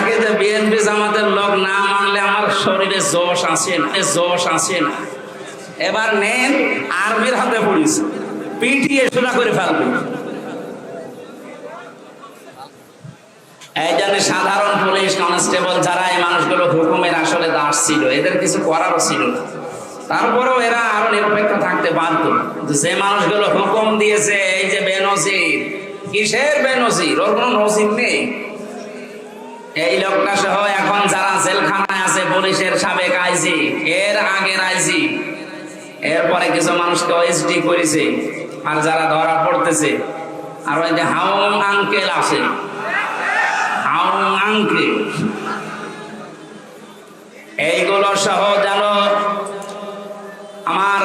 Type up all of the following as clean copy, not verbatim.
থাকে যে বিএনপি জামাতের লোক না মানলে আমার শরীরে জোশ আসে না। এবার নেন আর্মির হাতে পড়িস, পিটিয়ে সোজা করে ফেলবে। এই জন্য সাধারণ পুলিশ কনস্টেবল যারা এই মানুষগুলো হুকুমের আসলে দাস ছিল, এদের কিছু করারও ছিল না। তারপরেও এরা আরো নিরপেক্ষ থাকতে বাধ্য। যে মানুষগুলো হুকুম দিয়েছে, এই যে বেনজির, কিসের বেনজির? ওর কোনো নজির নেই। এই লোকটা সহ এখন যারা জেলখানায় আছে, পুলিশের সাবেক আইজি, এর আগের আইজি, এরপরে কিছু মানুষকে ওএসডি করেছে। আর যারা ধরা পড়তেছে, আর ওই যে হাউং আঙ্কেল আছে, হাউং আঙ্কেল, এইগুলো সহ যেন আমার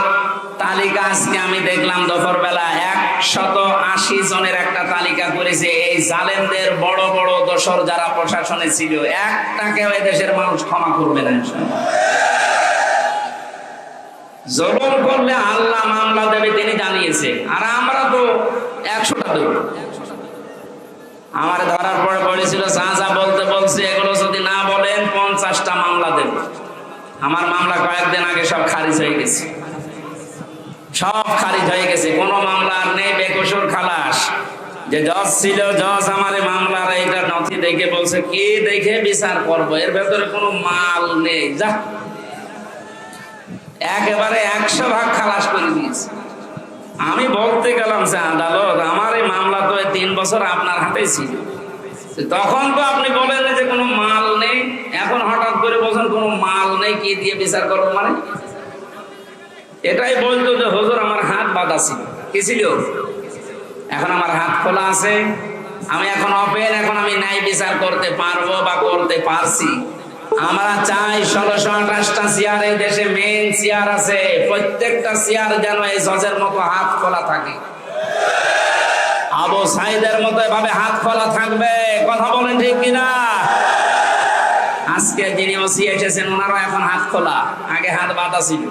তালিকা আজকে আমি দেখলাম দুপুরবেলা 180 জনের একটা তালিকা করেছে। এই জালেমদের বড় বড় দোসর যারা প্রশাসনে ছিল, একটাকেও এদেশের মানুষ ক্ষমা করবে না। জুলুম করলে আল্লাহ মামলা দেবে, তিনি জানিয়েছে। আর আমরা তো 100টা দেব। আমার ধরার পরে বলেছিল যা বলতে বলছে এগুলো যদি না বলেন 50টা মামলা দেব। আমার মামলা কয়েকদিন আগে সব খারিজ হয়ে গেছে, সব খারিজ হয়ে গেছে। কোনো মামলা আর নেই, বেকসুর খালাস। যে জজ ছিল, জজ আমার মামলার এইটা নথি দেখে বলছে কি দেখে বিচার করবো, এর ভেতরে কোনো মাল নেই, যা একেবারে 100 ভাগ খালাস করে দিয়েছে। আমি বলতে গেলাম যে আদালত, আমার এই মামলা তো 3 বছর আপনার হাতেই ছিল, তখন তো আপনি বলেন যে কোনো মাল নেই, এখন হঠাৎ করে বলছেন কোনো মাল নেই, কি দিয়ে বিচার করবো? মানে এটাই বলতো যে হুজুর আমার হাত বাঁধা ছিল, কি ছিল? এখন আমার হাত খোলা আছে, আমি এখন ওপেন, এখন আমি ন্যায় বিচার করতে পারবো বা করতে পারছি। আমরা চাই 1628টা চেয়ার এই দেশে মেইন চেয়ার আছে, প্রত্যেকটা চেয়ার যেন এই জজের মতো হাত খোলা থাকে, আবু সাইদের মতো এভাবে হাত খোলা থাকবে। কথা বলেন ঠিক কিনা? আজকে যিনি ওসি এসেছেন ওনারও এখন হাত খোলা, আগে হাত বাঁধা ছিল,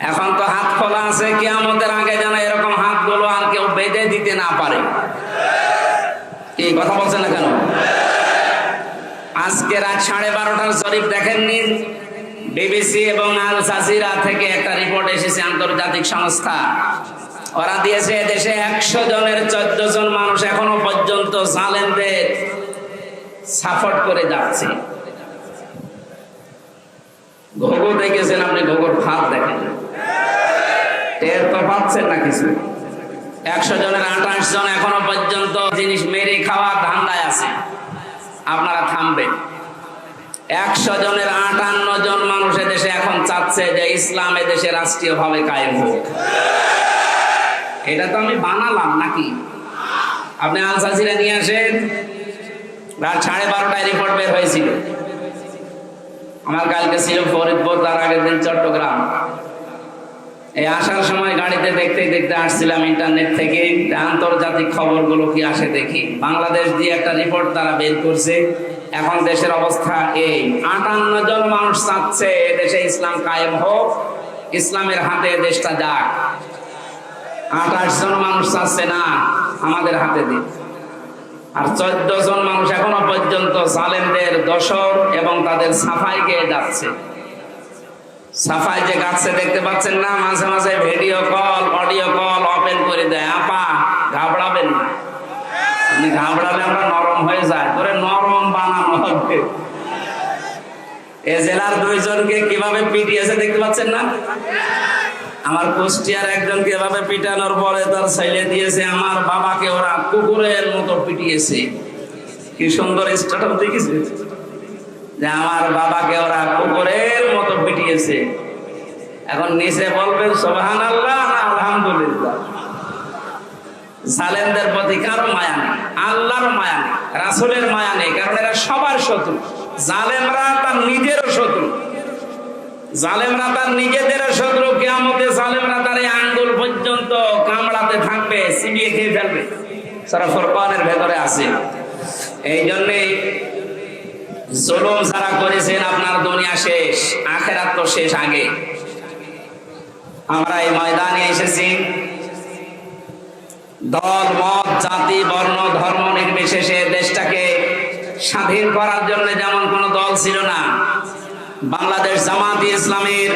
এখন তো হাত খোলা আছে। কিয়ামতের আগে যেন এরকম হাতগুলো আর কেউ বেঁধে দিতে না পারে। কি কথা বলছেন না কেন? আজকে রাত 12:30টার জরিপ দেখেননি? বিবিসি এবং আল জাজিরা থেকে একটা রিপোর্ট এসেছে, আন্তর্জাতিক সংস্থা। ওরা দিয়েছে দেশে 100 জনের 14 জন মানুষ এখনো পর্যন্ত জালেমদের সাপোর্ট করে যাচ্ছে। ঘুঘু দেখেছেন আপনি? ঘুঘুর ফাঁদ দেখেন, টের তো পাচ্ছেন না কিছু। 100 জনের 28 জন এখনো পর্যন্ত জিনিস মেরে খাওয়া ধান্দায় আছে। আপনারা থামবেন। 100 জনের 58 জন মানুষ এদেশে এখন চাচ্ছে যে ইসলাম এদেশে রাষ্ট্রীয়ভাবে কায়েম হোক। এটা তো আমি বানালাম নাকি? আপনি আল জাজিরা নিয়ে আসেন, রাত 12:30টায় রিপোর্ট বের হয়েছিল। আমার কালকে ছিল ফরিদপুর, তার আগের দিন চট্টগ্রাম। এই আসার সময় গাড়িতে দেখতে দেখতে আসছিলাম ইন্টারনেট থেকে, আন্তর্জাতিক খবরগুলো কি আসে দেখি। বাংলাদেশ দিয়ে একটা রিপোর্ট তারা বের করছে। এখন দেশের অবস্থা এই, 58 জন মানুষ চাচ্ছে দেশে ইসলাম কায়েম হোক, ইসলামের হাতে দেশটা যাক। 28 জন মানুষ চাচ্ছে না আমাদের হাতে দিন। আর 14 জন মানুষ এখনো পর্যন্ত জালেমদের দোসর এবং তাদের সাফাই গেয়ে যাচ্ছে। সাফাই যে গাছে দেখতে পাচ্ছেন না, মাঝে মাঝে video call, audio call open করে দেয়। আপা ঘাবড়াবেন না, আপনি ঘাবড়ালে আমরা নরম হয়ে যায়, করে নরম বানানো হবে। এ জেলার 2 জনকে কিভাবে পিটিয়েছে দেখতে পাচ্ছেন না? আমার কুষ্টিয়ার একজনকে এভাবে পিটানোর পরে তার ছেলে দিয়েছে আমার বাবাকে ওরা কুকুরের মতো পিটিয়েছে। কি সুন্দর স্ট্যাটাস দেখিছে যে আমার বাবাকে ওরা কুকুরের মতো পিটিয়েছে। এখন নিচে বলবেন সুবহানাল্লাহ না আলহামদুলিল্লাহ। জালেমদের প্রতি কারো মায়া নেই, আল্লাহর মায়া নেই, রাসূলের মায়া নেই, কারণ এরা সবার শত্রু। জালেমরা তার নিজেরও শত্রু, জালেমরা তার নিজেদেরও শত্রু। কিয়ামতে জালেমরা তার এই আঙ্গুল পর্যন্ত কামড়াতে থাকবে, চিবিয়ে খেয়ে ফেলবে। সূরা ফুরকানের ভেতরে আছে। এই জন্যে জুলুম যারা করেছেন, আপনার দুনিয়া শেষ, আখিরাত তো শেষ আগে। আমরা এই ময়দানে এসেছি দল, মত, জাতি, বর্ণ, ধর্ম নির্বিশেষে দেশটাকে স্বাধীন করার জন্য যেমন কোনো দল ছিল না, বাংলাদেশ জামাতে ইসলামের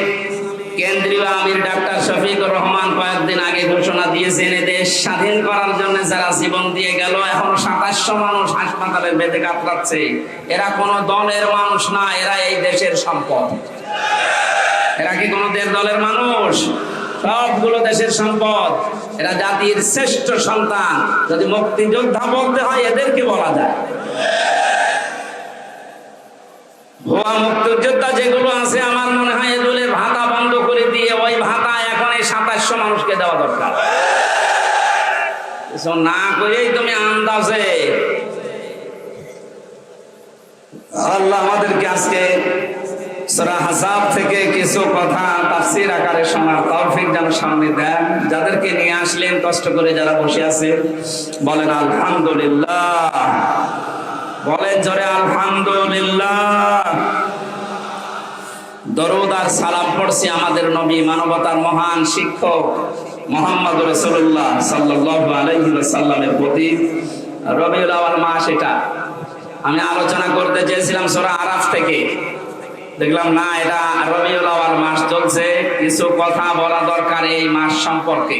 কেন্দ্রীয় আমির ডাক্তার শফিকুর রহমান কয়েকদিন আগে ঘোষণা দিয়েছেন দেশ স্বাধীন করার জন্য যারা জীবন দিয়ে গেল, এখন 2700 মানুষ হাসপাতালের বেঁধে কাতরাচ্ছে। এরা কোনো দলের মানুষ না, এরা এই দেশের সম্পদ। এরা কি কোনো দলের মানুষ? সবগুলো দেশের সম্পদ। এরা জাতির শ্রেষ্ঠ সন্তান। যদি মুক্তিযোদ্ধা বলতে হয় এদেরকে বলা যায়। ভুয়া মুক্তিযোদ্ধা যেগুলো আছে, আমার মনে হয় এগুলোর ভাতা বন্ধ করে দিয়ে ওই ভাতা এখন এই 2700 মানুষকে দেওয়া দরকার। না করেই তুমি আন্দাজে আল্লাহ আমাদেরকে আজকে সূরা আহজাব থেকে কিছু কথা তাফসীর আকারে শোনার তৌফিক যেন সামনে দেন। যাদেরকে নিয়ে আসলেন কষ্ট করে যারা বসে আছে বলেন আলহামদুলিল্লাহ, বলেন জোরে আলহামদুলিল্লাহ। দরুদ আর সালাম পড়ছি আমাদের নবী, মানবতার মহান শিক্ষক মুহাম্মদ রাসূলুল্লাহ সাল্লাল্লাহু আলাইহি ওয়াসাল্লামের প্রতি। রবিউল আউয়াল মাস, এটা আমি আলোচনা করতে চেয়েছিলাম সূরা আরাফ থেকে, দেখলাম না, এটা রবিউল আউয়াল মাস চলছে, কিছু কথা বলা দরকার এই মাস সম্পর্কে।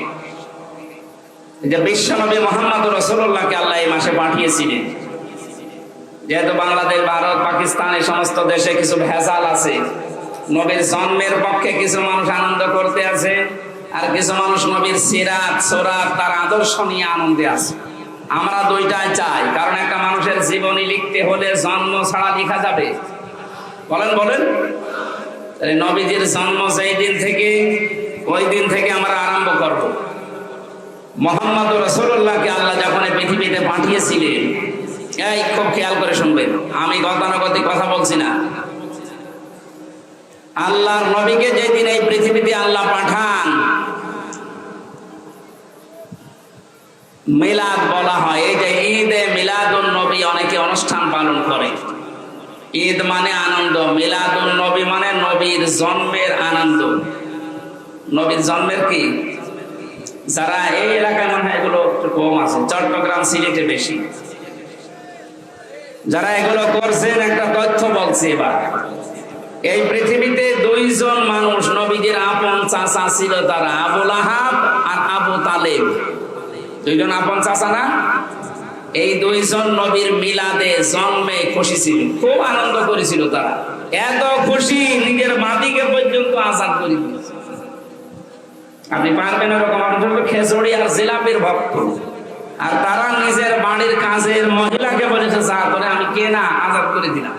যে বিশ্বনবী মুহাম্মদ রাসূলুল্লাহকে আল্লাহ এই মাসে পাঠিয়েছিলেন। যেহেতু বাংলাদেশ, ভারত, পাকিস্তান এই সমস্ত দেশে কিছু ভেজাল আছে, নবীর জন্মের পক্ষে কিছু মানুষ আনন্দ করতে আছে, আর কিছু মানুষ নবীর সিরাত সুরাত তার আদর্শ নিয়ে আনন্দে আছে। আমরা দুইটাই চাই, কারণ একটা মানুষের জীবনী লিখতে হলে জন্ম ছাড়া লেখা যাবে? বলেন বলেন। নবীজির জন্ম যেই দিন থেকে, ওই দিন থেকে আমরা আরম্ভ করব। মুহাম্মদ রাসূলুল্লাহকে আল্লাহ যখন পৃথিবীতে পাঠিয়েছিলেন, এই খুব খেয়াল করে শুনবেন, আমি গতানুগতিক কথা বলছি না। আল্লাহর নবীকে যেদিন এই পৃথিবীতে আল্লাহ পাঠান, মিলাদ বলা হয়। এই যে ঈদে মিলাদুন নবী অনেকে অনুষ্ঠান পালন করে। ঈদ মানে আনন্দ, মিলাদুন নবী মানে নবীর জন্মের আনন্দ। নবীর জন্মের কি, যারা এই এলাকায় মনে হয় এগুলো কম আছে, চট্টগ্রাম সিলেটে বেশি। যারা এগুলো করছেন একটা তথ্য বলছি এবার। এই পৃথিবীতে দুইজন মানুষ নবীজির আপন চাচা ছিল, তারা আবু লাহাব আর আবু তালেব। দুইজন আপন চাচা না? এই দুইজন নবীর মিলাদে জন্মে খুশি ছিল, খুব আনন্দ করেছিল তারা। এত খুশি নিজের মাটিকে পর্যন্ত আজাদ করে দিয়েছে। আপনি পারবেন এরকম? আপনার খেজুরি আর জিলাপির ভক্ত, আর তারা নিজের বাড়ির কাজের মহিলাকে বলেছে যা করে আমি কে না আজাদ করে দিলাম।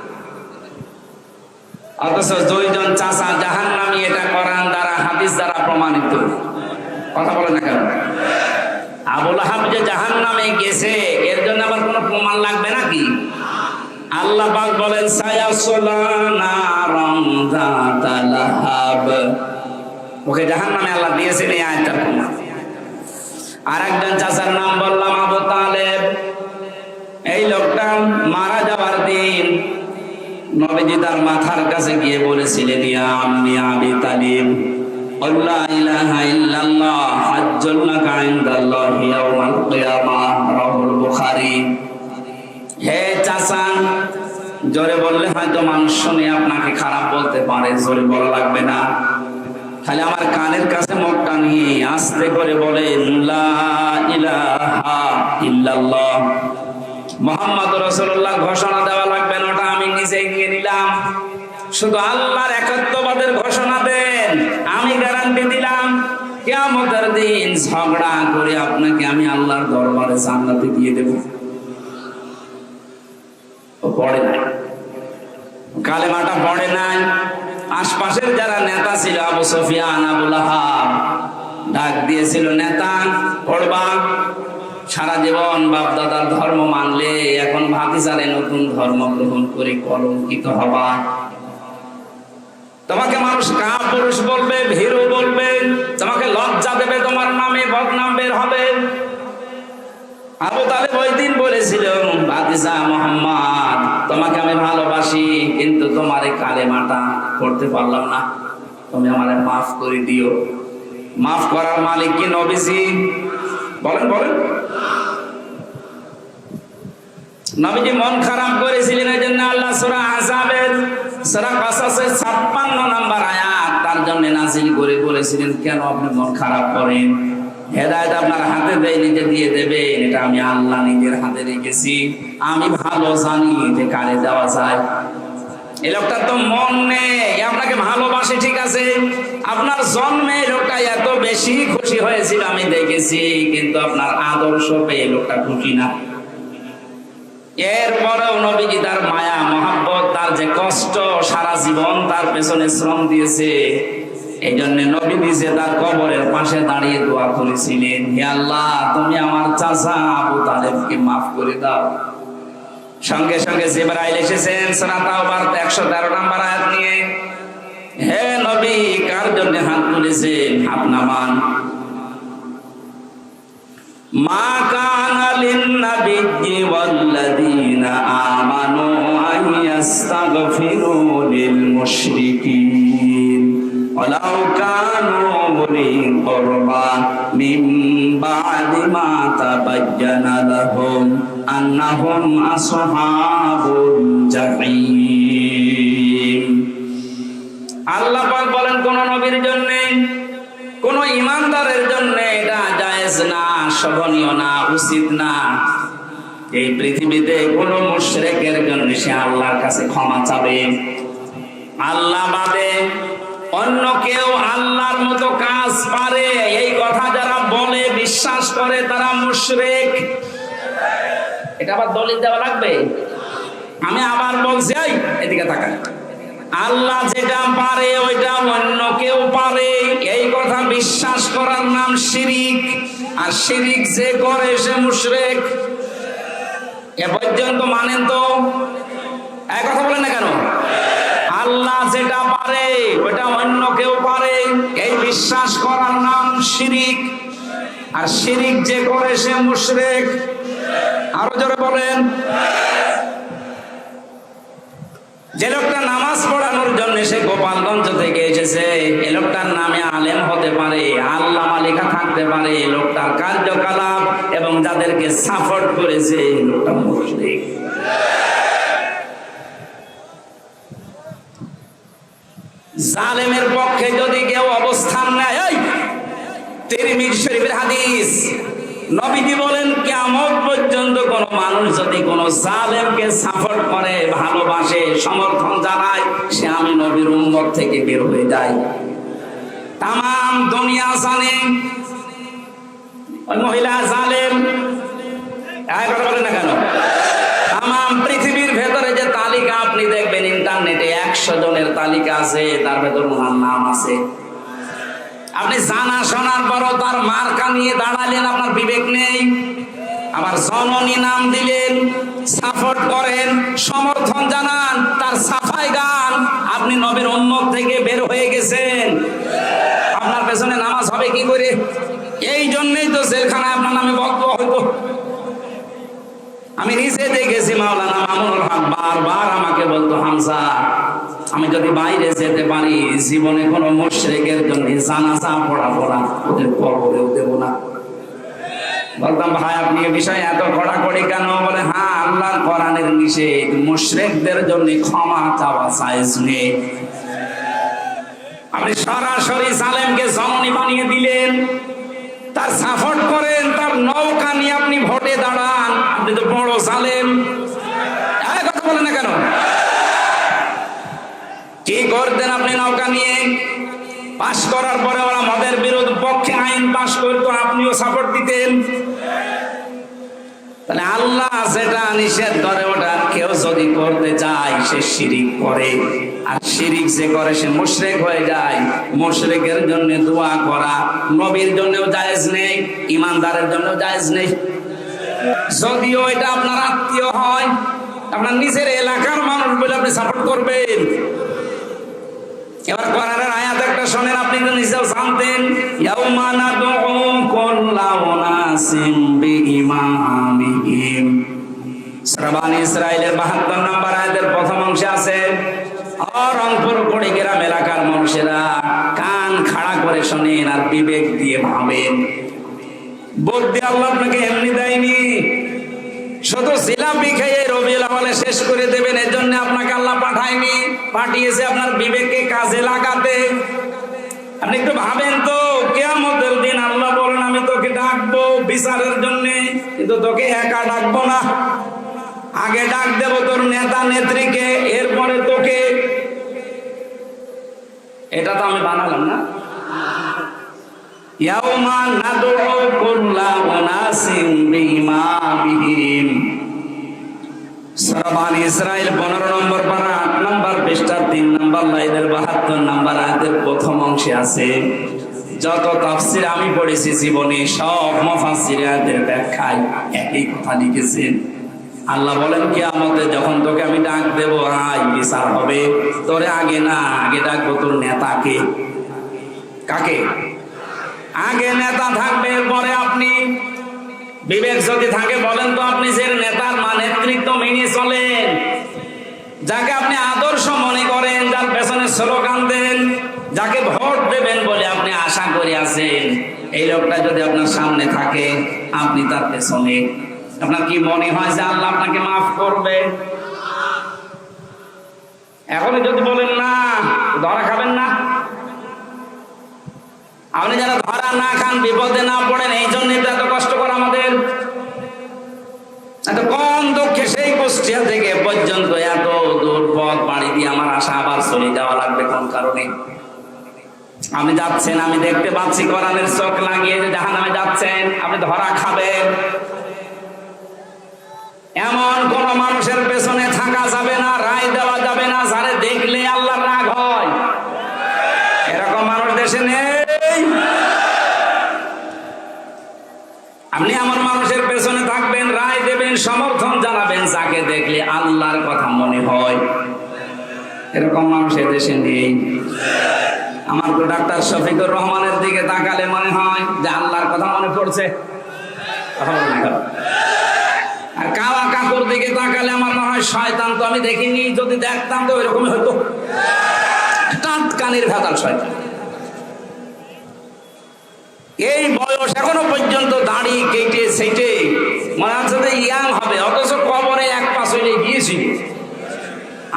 অথচ দুইজন চাচা জাহান্নামী, এটা কোরআন দ্বারা হাদিস দ্বারা প্রমাণিত। কথা বলে না কেন? আবু লাহাব যে জাহান্নামে গেছে, এর জন্য আবার কোনো প্রমাণ লাগবে নাকি? আল্লাহ পাক বলেন সায়াসলা নারান যাতা লাহাব, ওকে জাহান্নামে আল্লাহ দিয়েছেন এই আয়াতটার প্রমাণ। আর একজন চাচার নাম বললাম আবু তালেব। এই লোকটা মারা যাওয়ার দিন নবীজি তার মাথার কাছে গিয়ে বলেছিলেন, ইয়া আম্মি আবি তালিব, আল্লা ইলাহা ইল্লাল্লাহ হাজ্জুল লাকা ইনদাল্লাহি ইয়াওমাল কিয়ামাহ, রাহুল বুখারী। হে চাচা, জোরে বললে হয়তো মানুষ শুনে আপনাকে খারাপ বলতে পারে, জোরে বলা লাগবে না। খালি আমার কানের কাছে মুখটা নিয়ে আস্তে করে বলেন লা ইলাহা ইল্লাল্লাহ মুহাম্মদ রাসূলুল্লাহ। ঘোষণা দেওয়া লাগবে না, ওটা আমি নিজেই নিয়ে নিলাম। শুধু আল্লাহর একাত্মবাদের ঘোষণা দেন, আমি গ্যারান্টি দিলাম কিয়ামতের দিন ঝগড়া করে আপনাকে আমি আল্লাহর দরবারে জান্নাতে দিয়ে দেব। ও পড়ে নাই, কালেমাটা পড়ে নাই। আশপাশের যারা নেতা ছিল, আবু সুফিয়ান, আবু লাহাব ডাক দিয়েছিল, নেতা পড়বা, সারা জীবন বাপ দাদার ধর্ম মানলে এখন ভাতিজারে নতুন ধর্ম গ্রহণ করে কলঙ্কিত হবা। তোমাকে মানুষ কাপুরুষ বলবে, ভীরু বলবে, তোমাকে লজ্জা দেবে, তোমার নামে বদনাম বের হবে। আবু তালেব ওই দিন বলেছিল, ভাতিজা মুহাম্মদ, তোমাকে আমি ভালোবাসি, কিন্তু তোমার এই কালেমাটা পড়তে পারলাম না, তুমি আমারে মাফ করে দিও। মাফ করার মালিক কি নবীজি? বলেন বলেন। নবীজি মন খারাপ করেছিলেন, এই জন্য আল্লাহ সূরা আহজাবের সূরা কাসাসের 56 নম্বর আয়াত তার জন্য নাযিল করে বলেছিলেন, কেন আপনি মন খারাপ করেন? হেদায়েত আপনার হাতে দেয়নি যে দিয়ে দেবেন, এটা আমি আল্লাহ নিজের হাতে রেখেছি। আমি ভালো জানি যে কারে দেওয়া যায়। এই লোকটার তো মন নেই, আপনাকে ভালোবাসে ঠিক আছে, আপনার জন্মে লোকটা এত বেশি খুশি হয়েছিল আমি দেখেছি, কিন্তু আপনার আদর্শ পেয়ে লোকটা খুশি না। এরপরেও নবীজি তার মায়া মহব্বত, তার যে কষ্ট, সারা জীবন তার পেছনে শ্রম দিয়েছে, এই জন্য নবী নিজে তার কবরের পাশে দাঁড়িয়ে দোয়া করেছিলেন, হে আল্লাহ তুমি আমার চাচা আবু তালেবকে মাফ করে দাও। সঙ্গে সঙ্গে জিবরাইল এসেছেন সূরা তাওবার 113 নম্বর আয়াত নিয়ে, হে নবী কার জন্য হাত তুলেছেন? হাত নামান। মা কানা লিন-নাবিয়্যি ওয়াল্লাযীনা আমানু আইয়াস্তাগফিরু লিল-মুশরিকিন ওয়ালাউ কানু উলি কুরবা মিন বা'দি মা তাবায়্যানা লাহুম আন্নাহুম আসহাবুল জাহিম। আল্লাহ পাক বলেন কোন নবীর জন্য, কোন ইমানদারের জন্য এটা জায়েজ না, শোভনীয় না, উচিত না এই পৃথিবীতে কোন মুশরিকের জন্য সে আল্লাহর কাছে ক্ষমা চাবে। আল্লাহ বাদে অন্য কেউ আল্লাহর মতো কাজ পারে এই কথা যারা বলে বিশ্বাস করে তারা মুশরিক। এটা আবার দলিল দেওয়া লাগবে? আমি আবার বলছি, এদিকে তাকান, আল্লাহ যেটা পারে ওইটা অন্য কেউ পারে এই কথা বিশ্বাস করার নাম শিরিক, আর শিরিক যে করে সে মুশরিক। এ পর্যন্ত মানেন তো? এক কথা বলেন না কেন? আল্লাহ যেটা পারে ওইটা অন্য কেউ পারে এই বিশ্বাস করার নাম শিরিক, আর শিরিক যে করে সে মুশরিক। আরো জোরে বলেন। যে লোকটা নামাজ পড়ানোর জন্য সে গোপালগঞ্জ থেকে এসেছে, এ লোকটার নামে আলেম হতে পারে, আল্লামা লেখা থাকতে পারে, লোকটার কার্যকলাপ এবং যাদেরকে সাপোর্ট করেছে লোকটা মুশরিক। জালেমের পক্ষে যদি কেউ অবস্থান নেয়, তিরমিজি শরীফের হাদিস, নবীজি বলেন কিয়ামত পর্যন্ত কোন মানুষ যদি কোন জালেমকে সাপোর্ট করে, ভালোবাসে, সমর্থন জানায়, সে আমি নবীর উম্মত থেকে বের হয়ে যায়। তাম দুনিয়া জানে ওই মহিলা জালেম, কথা বলেন না কেন? তাম পৃথিবীর ভেতরে যে তালিকা আপনি দেখবেন ইন্টারনেটে 100 জনের তালিকা আছে, তার ভেতর ওনার নাম আছে। আপনি জানা শোনার পরও তার মার্কা নিয়ে দাঁড়ালেন, আপনার বিবেক নেই। আবার জননী নাম দিলেন, সাপোর্ট করেন, সমর্থন জানান, তার সাফাই গান, আপনি নবীর উম্মত থেকে বের হয়ে গেছেন। আপনার পেছনে নামাজ হবে কি করে? এই জন্যই তো জেলখানায় আপনার নামে বক্তব্য হইতো। আমি নিজে দেখেছি, মাওলানা মামুনুল হক বারবার আমাকে বলতো, হামজা আমি যদি বাইরে যেতে পারি জীবনে কোনো মুশরিকের জন্য জানাজা পড়াবো না, ওদের কবরেও দেব না। বলতাম, ভাই আপনি এই বিষয়ে এত কড়াকড়ি কেন? বলে, হ্যাঁ আল্লাহর কোরআনের নিষেধ, মুশরিকদের জন্য ক্ষমা চাওয়া জায়েজ নেই। আপনি সরাসরি জালেমকে জননী বানিয়ে দিলেন, তার সাপোর্ট করেন, তার নৌকা নিয়ে আপনি ভোটে দাঁড়ান, আপনি তো বড় জালেম। কথা বলেন না কেন? কি করতেন আপনি নৌকা নিয়ে? পাশ করার পরে ওরা মদের বিরোধী পক্ষে আইন পাশ করতো, আপনিও সাপোর্ট দিতেন। তাহলে আল্লাহ যেটা নিষেধ করে ওটা কেউ যদি করতে চায় সে শিরিক করে, আর শিরিক যে করে সে মুশরিক হয়ে যায়। মুশরিকের জন্য দোয়া করা নবীর জন্যও জায়েজ নেই, ইমানদারের জন্যও জায়েজ নেই। যদিও এটা আপনার আত্মীয় হয়, আপনার নিজের এলাকার মানুষ বলে আপনি সাপোর্ট করবেন। এবার কোরআনের আয়াত একটা শোনেন, আপনি তো নিজেও জানতেন, ইয়াউমা নাদউ কুল্লা উনাসিম বিইমামিহিম। সূরা বনী ইসরাঈলের 72 নম্বর আয়াতের প্রথম অংশে আছে, রংপুর কুড়িগ্রাম এলাকার মানুষেরা কান খাড়া করে শোনেন আর বিবেক দিয়ে ভাবেন। বুদ্ধি আল্লাহ আপনাকে এমনি দেয়নি। শুধু জিলাপি খেয়ে রবিউল আউয়ালে শেষ করে দেবেন, এর জন্য আপনাকে আল্লাহ পাঠায়নি, পাঠিয়েছে আপনার বিবেককে কাজে লাগাতে। আপনি একটু ভাবেন তো, কিয়ামতের দিন আল্লাহ বলেন আমি তোকে ডাকবো বিচারের জন্য, কিন্তু তোকে একা ডাকবো না, আগে ডাক দেব তোর নেতা নেত্রীকে, এরপরে তোকে। এটা তো আমি বানালাম না। ইয়াউমা নাদউ কুল্লা উনাসিন বিইমামিহিম, সূরা বনী ইসরাঈল 15 নম্বর পারা 8 নম্বর পৃষ্ঠা 3 নম্বর লাইনের 72 নম্বর আয়াতের প্রথম অংশে আছে। যত তাফসীর আমি পড়েছি জীবনে, সব মুফাসসির আয়াতের ব্যাখ্যায় একই কথা লিখেছেন। আল্লাহ বলেন কিয়ামতে যখন তোকে আমি ডাক দেব, আয় বিচার হবে, তোরে আগে না, আগে ডাকবো তোর নেতাকে। কাকে? আগে নেতা থাকবে, এরপরে আপনি। বিবেক যদি থাকে বলেন তো, আপনি যে নেতার নেতৃত্ব মেনে চলেন, যাকে আপনি আদর্শ মনে করেন, যার পেছনে স্লোগান দেন, যাকে ভোট দেবেন বলে আপনি আশা করে আছেন, এই লোকটা যদি আপনার সামনে থাকে, আপনি তার পেছনে, আপনার কি মনে হয় যে আল্লাহ আপনাকে মাফ করবে? এখন যদি বলেন না, ধরা খাবেন না। আপনি যারা ধরা না খান, বিপদে না পড়েন, এই জন্যই তো এত কষ্ট করে আমাদের। এত কম দুঃখে সেই কুষ্টিয়া থেকে পর্যন্ত এত দূর পথ পাড়ি দিয়ে আমার আশা আবার চলে যাওয়া লাগবে কোন কারণে? আপনি যাচ্ছেন, আমি দেখতে পাচ্ছি কোরআনের চোখ লাগিয়ে যে জাহান্নামে যাচ্ছেন, আপনি ধরা খাবেন। এমন কোন মানুষের পেছনে থাকা যাবে না, রায় দেওয়া যাবে না যারে দেখলে আল্লাহর রাগ হয়। এরকম মানুষ দেশে নেই। আপনি এমন মানুষের পেছনে থাকবেন, রায় দেবেন, সমর্থন জানাবেন যাকে দেখলে আল্লাহর কথা মনে হয়। এরকম মানুষ দেশে নেই। আমার তো ডাক্তার শফিকুর রহমানের দিকে তাকালে মনে হয় যে আল্লাহর কথা মনে পড়ছে। আর কাওয়া কাকুর দিকে তাকালে আমার মনে হয় শয়তান তো আমি দেখিনি, যদি দেখতাম তো এরকমই হতো। টাটকানির ভেতাল শয়তান। এই বয়স এখনো পর্যন্ত দাড়ি কেটে সেটে মনে হচ্ছে যে ইয়াং হবে, অথচ কবরে এক পা চলে গিয়েছিল।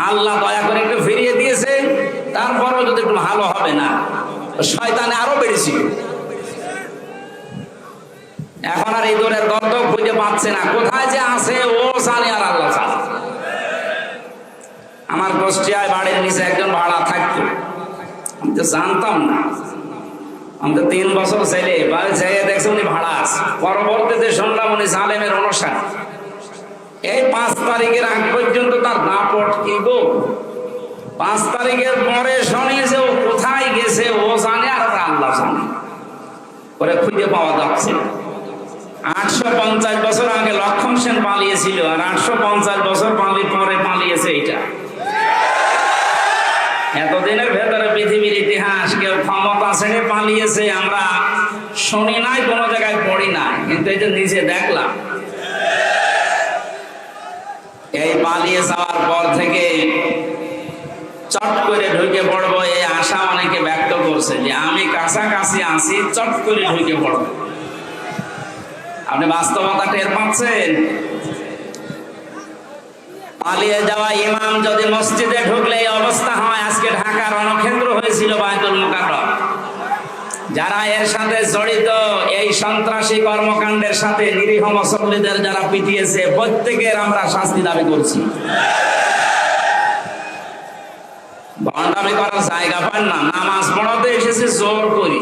আল্লাহ দয়া করে একটু ফিরিয়ে দিয়েছে, তারপরও যদি একটু ভালো হবে না, শয়তানে আরো বেড়েছিল। এখন আর এই দূরের গর্ত খুঁজে পাচ্ছে না, কোথায় যে আছে ও জানে আর আল্লাহ জানে। আমার কুষ্টিয়ায় বাড়ির নিচে একজন ভাড়া থাকতো, আমি তো জানতাম না। আমি তো 3 বছর ছেলে বাড়ি যেয়ে দেখছি উনি ভাড়া আছে। পরবর্তীতে শুনলাম উনি জালেমের অনুসার। এই 5 তারিখের আগ পর্যন্ত তার দাপট কি গো। 5 তারিখের পরে শুনি যে ও কোথায় গেছে ও জানে আর আল্লাহ জানে, ওরে খুঁজে পাওয়া যাচ্ছে না। 850 বছর আগে লক্ষণ সেন পালিয়েছিল, আর 850 বছর পরে পালিয়েছে এইটা। এতদিনের ভেতরে পৃথিবীর ইতিহাস কেউ ক্ষমতা ছেড়ে পালিয়েছে আমরা শুনি নাই, কোনো জায়গায় পড়ি নাই, কিন্তু এই যে নিজে দেখলাম। এই পালিয়ে যাওয়ার পর থেকে চট করে ঢুকে পড়বো এই আশা অনেকে ব্যক্ত করছে যে আমি কাছাকাছি আছি, চট করে ঢুকে পড়বো। আপনি বাস্তবতা টের পাচ্ছেন? পালিয়ে যাওয়া ইমাম যদি মসজিদে ঢুকলে এই অবস্থা হয়। আজকে ঢাকার রণক্ষেত্র হয়েছিল বায়তুল মুকাররম। যারা এর সাথে জড়িত, এই সন্ত্রাসী কর্মকাণ্ডের সাথে নিরীহ মুসল্লিদের যারা পিটিয়েছে, প্রত্যেকের আমরা শাস্তি দাবি করছি। ভণ্ডামি করার জায়গা পান না, নামাজ পড়াতে এসেছে জোর করি,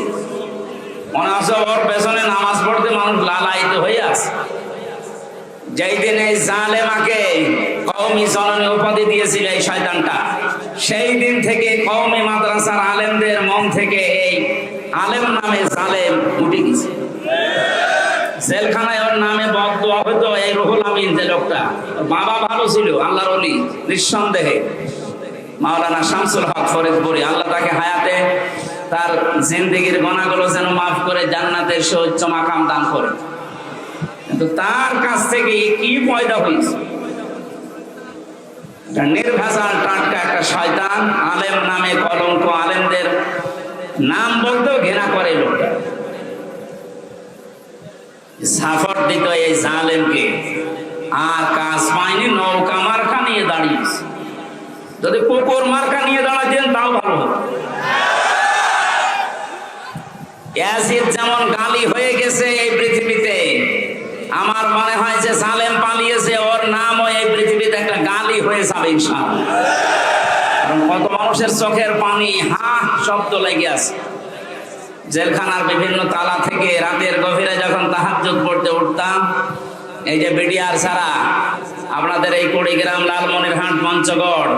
মনে হচ্ছে ওর পেছনে নামাজ পড়তে মানুষ লালায়িত হয়ে আছে। যেই দিন এই জালেমাকে কওমি জননী উপাধি দিয়েছিল এই শয়তানটা, সেই দিন থেকে কওমি মাদ্রাসার আলেমদের মন থেকে এই আলেম নামে জালেম উঠে গেছে। জেলখানায় ওর নামে বদদোয়া হতো। এই রুহুল আমিন যে লোকটা, বাবা ভালো ছিল, আল্লাহর ওলি নিঃসন্দেহে, মাওলানা শামসুল হক ফরিদপুরি, আল্লাহ তাকে হায়াতে তার জিন্দেগির গুনাহগুলো যেন মাফ করে জান্নাতের সুউচ্চ মাকাম দান করে। কিন্তু তার কাছ থেকে কি পয়দা হয়েছে? নির্ভেজাল টাটকা একটা শয়তান, আলেম নামে কলঙ্ক, আলেমদের নাম বলতেও ঘৃণা করে লোকটা। সাপোর্ট দিত এই জালেমকে। আর কাজ পাইনি, নৌকা মার্কা নিয়ে দাঁড়িয়েছে। যদি কুকুর মার্কা নিয়ে দাঁড়াতেন তাও ভালো হতো। ইয়াজিদ যেমন গালি হয়ে গেছে এই পৃথিবীতে, আমার মনে হয় যে সালেম পালিয়েছে, ওর নামও এই পৃথিবীতে একটা গালি হয়ে যাবে ইনশাআল্লাহ। কারণ কত মানুষের চোখের পানি হা শব্দ লেগে আছে। জেলখানার বিভিন্ন তালা থেকে রাতের গভীরে যখন তাহাজ্জুদ পড়তে উঠতাম, এই যে বিডিআর ছাড়া আপনাদের এই কুড়িগ্রাম, লালমনিরহাট, পঞ্চগড়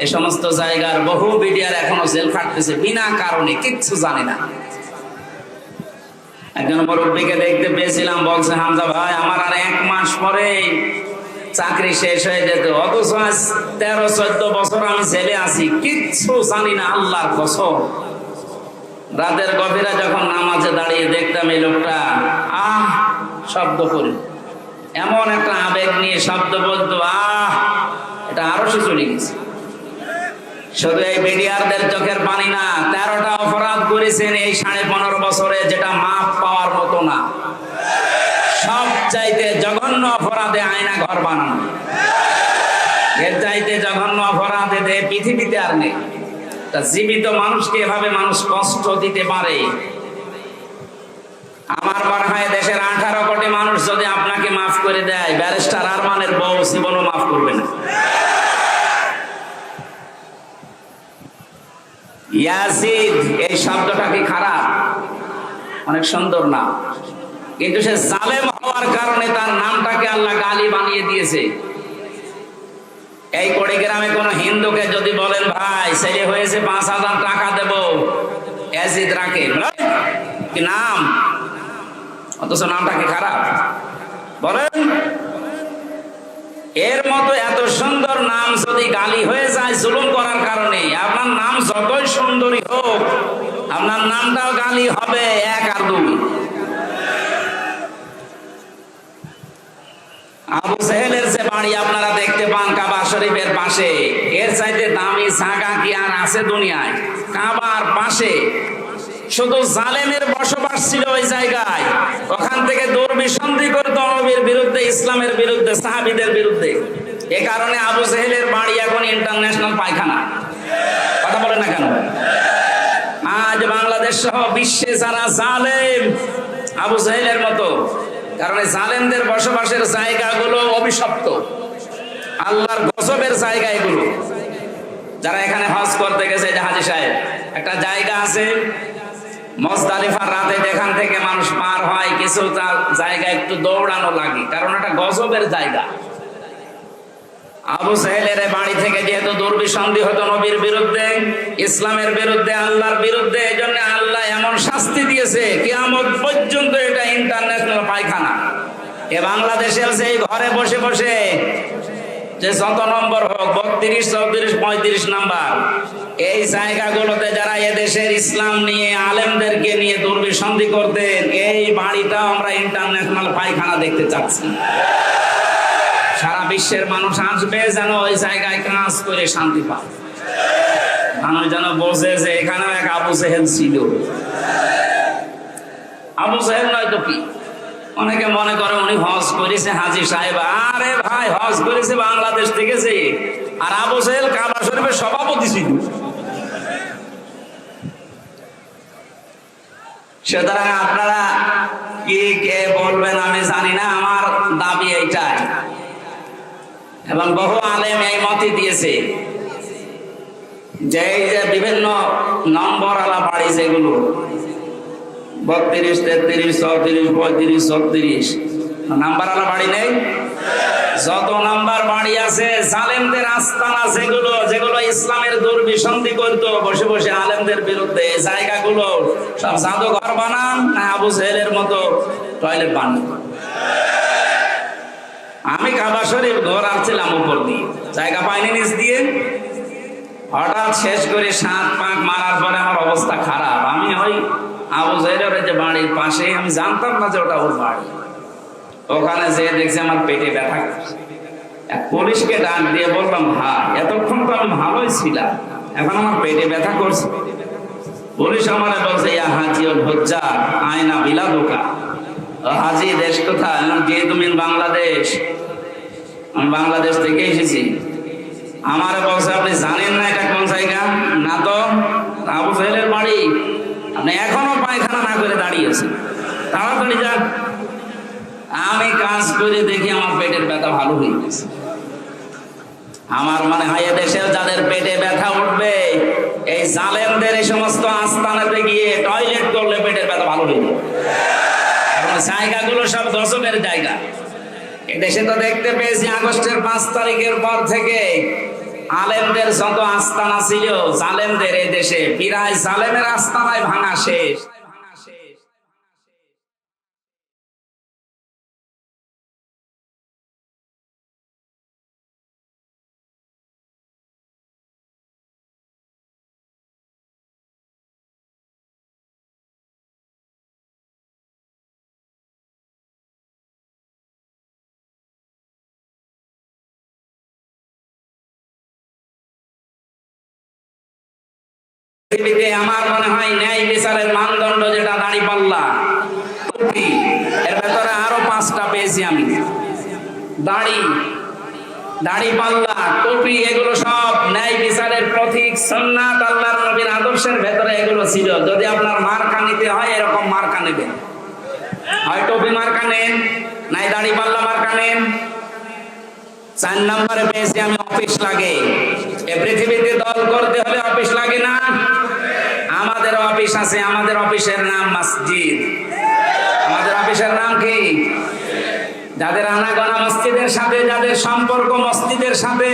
এই সমস্ত জায়গার বহু বিডিআর এখনো জেল খাটতেছে বিনা কারণে, কিচ্ছু জানে না। একজন মুরব্বীকে দেখতে পেয়েছিলাম, বলছে হামজা ভাই আমার আর 1 মাস পরে চাকরি শেষ হয়ে যেত, অথচ আজ 13-14 বছর আমি জেলে আছি, কিচ্ছু জানি না, আল্লাহর কসম। রাতের গভীরে যখন নামাজে দাঁড়িয়ে দেখতাম এই লোকটা আহ শব্দ করে, এমন একটা আবেগ নিয়ে শব্দ বলতো, আহ, এটা আরো সে চলে গেছে। শুধু এই বিডিআরদের চোখের পানি না, 13টা অপরাধ করেছেন এই 15.5 বছরে, যেটা মাপ পাওয়ার মতো না। সব চাইতে জঘন্য অপরাধে আয়না ঘর বানানো, এর চাইতে জঘন্য অপরাধ পৃথিবীতে আর নেই। তা জীবিত মানুষকে এভাবে মানুষ কষ্ট দিতে পারে? আমার মনে হয় দেশের 18 কোটি মানুষ যদি আপনাকে মাফ করে দেয়, ব্যারিস্টার আরমানের বউ জীবনও মাফ করবে না। ইয়াজিদ এই শব্দটা কি খারাপ? অনেক সুন্দর না, কিন্তু সে জালেম হওয়ার কারণে তার নামটাকে আল্লাহ গালি বানিয়ে দিয়েছে। এই কুড়িগ্রামে কোন হিন্দুকে যদি বলেন ভাই ছেলে হয়েছে 5,000 টাকা দেব, ইয়াজিদ রাখে কি নাম, অথচ নামটা কি খারাপ বলেন? এর মতো এত সুন্দর নাম যদি গালি হয়ে যায় জুলুম করার কারণে, আপনার নাম যতই সুন্দরী হোক, আপনার নামটাও গালি হবে 1 আর 2। আবু জেহেলের যে বাড়ি আপনারা দেখতে পান কাবা শরীফের পাশে, এর চাইতে দামি জায়গা কি আর আছে দুনিয়ায়? কাবার পাশে শুধু জালেমের বসবাস ছিল ওই জায়গায়, ওখান থেকে দুর্বিসন্ধি করতো নবীর বিরুদ্ধে, ইসলামের বিরুদ্ধে, সাহাবীদের বিরুদ্ধে। এ কারণে আবু জেহেলের বাড়ি এখন ইন্টারন্যাশনাল পায়খানা। কথা বলে না কেন? আজ বাংলাদেশ সহ বিশ্বে যারা জালেম আবু জেহেলের মতো, কারণ জালেমদের বসবাসের জায়গাগুলো অভিশপ্ত, আল্লাহর গজবের জায়গা এগুলো। যারা এখানে হজ করতে গেছে, হাজী সাহেব, একটা জায়গা আছে মুজদালিফার রাতে যেখান থেকে মানুষ পার হয়, কিছু জায়গা একটু দৌড়ানো লাগে, কারণ এটা গজবের জায়গা। আবু জেহেলের বাড়ি থেকে যেহেতু দুর্বিসন্ধি হতো নবীর বিরুদ্ধে, ইসলামের বিরুদ্ধে, আল্লাহর বিরুদ্ধে, এই জন্য আল্লাহ এমন শাস্তি দিয়েছে কিয়ামত পর্যন্ত এটা ইন্টারন্যাশনাল পায়খানা। এ বাংলাদেশের সেই ঘরে বসে বসে যে যত নম্বর হোক, 32, 34, 35 নাম্বার, এই জায়গাগুলোতে যারা এদেশের ইসলাম নিয়ে, আলেমদেরকে নিয়ে দুর্বিসন্ধি করতেন, এই বাড়িটা আমরা ইন্টারন্যাশনাল পায়খানা দেখতে চাচ্ছি। সারা বিশ্বের মানুষ আসবে যেন ওই জায়গায় কাজ করে শান্তি পায়, মানুষ যেন বোঝে যে এখানেও এক আবু জেহেল ছিল। আবু জেহেল নয় তো কি? অনেকে মনে করে উনি হজ করেছে হাজী সাহেব। আরে ভাই, হজ করেছে বাংলাদেশ থেকে যে, আর আবু জেহেল কাবা শরীফের সভাপতি ছিল। সুতরাং আপনারা কি কে বলবেন আমি জানি না, আমার দাবি এইটাই, এবং বহু আলেম এই মতই দিয়েছে যে এই যে বিভিন্ন নম্বর আলা বাড়ি যেগুলো 32, 33, 34, 35, 36 নাম্বার আলা বাড়ি নেই, যত নাম্বার বাড়ি আছে জালেমদের আস্তানা, যেগুলো ইসলামের দুর্বিসন্ধি করতো বসে বসে আলেমদের বিরুদ্ধে, এই জায়গাগুলো সব জাদুঘর বানান না আবু জেহেলের মতো টয়লেট বানান। আমি কাবা শরীফ ঘর আসছিলাম উপর দিয়ে, জায়গা পাইনি নিচ দিয়ে, হঠাৎ শেষ করে 7 পাক মারার পরে আমার অবস্থা খারাপ। আমি ওই আবু জেহেলের যে বাড়ির পাশে, আমি জানতাম না যে ওটা ওর বাড়ি, ওখানে যেয়ে দেখছি আমার পেটে ব্যথা করছে। এক পুলিশকে ডাক দিয়ে বললাম, ভাই এতক্ষণ তো আমি ভালোই ছিলাম, এখন আমার পেটে ব্যথা করছে। পুলিশ আমার বলছে, ইয়া হাজি ওর হজ্জা আয়না বিলা দোকা। হাজি দেশ কোথায়? যে তুমি বাংলাদেশ। আমি বাংলাদেশ থেকে এসেছি। আমার বলছে আপনি জানেন না এটা কোন জায়গা? না তো। আবু জাহেলের বাড়ি। আপনি এখনো পায়খানা না করে দাঁড়িয়েছেন, তাড়াতাড়ি যান। আমি কাজ করে দেখি আমার পেটের ব্যথা ভালো হয়ে গেছে। আমার মনে হয় এদেশের যাদের পেটে ব্যথা উঠবে, এই জালেমদের এই সমস্ত আস্তানাতে গিয়ে টয়লেট করলে পেটের ব্যথা ভালো হয়ে যাবে। জায়গাগুলো সব দশকের জায়গা। এদেশে তো দেখতে পেয়েছি আগস্টের 5 তারিখের পর থেকে আলেমদের যত আস্তানা ছিল জালেমদের, এই দেশে প্রায় জালেমের আস্তানায় ভাঙা শেষ। পৃথিবীতে আমার মনে হয় ন্যায় বিচারের মানদণ্ড যেটা দাঁড়িপাল্লা, টুপি, এর ভেতরে আরো 5টা পেয়েছি আমি। দাঁড়িপাল্লা, টুপি, এগুলো সব ন্যায় বিচারের প্রতীক। সুন্নাত আল্লাহর নবীর আদর্শের ভেতরে এগুলো ছিল। যদি আপনার মার্কা নিতে হয় এরকম মার্কা নেবেন, হয় টুপি মার্কা নেন, নাই দাঁড়িপাল্লা মার্কা নেন। 4 নম্বরে পেয়েছি আমি অফিস লাগে। এ পৃথিবীতে দল করতে হলে অফিস লাগে না? আমাদের অফিস আছে। আমাদের অফিসের নাম মসজিদ। আমাদের অফিসের নাম কি? যাদের আনাগোনা মসজিদের সাথে, যাদের সম্পর্ক মসজিদের সাথে,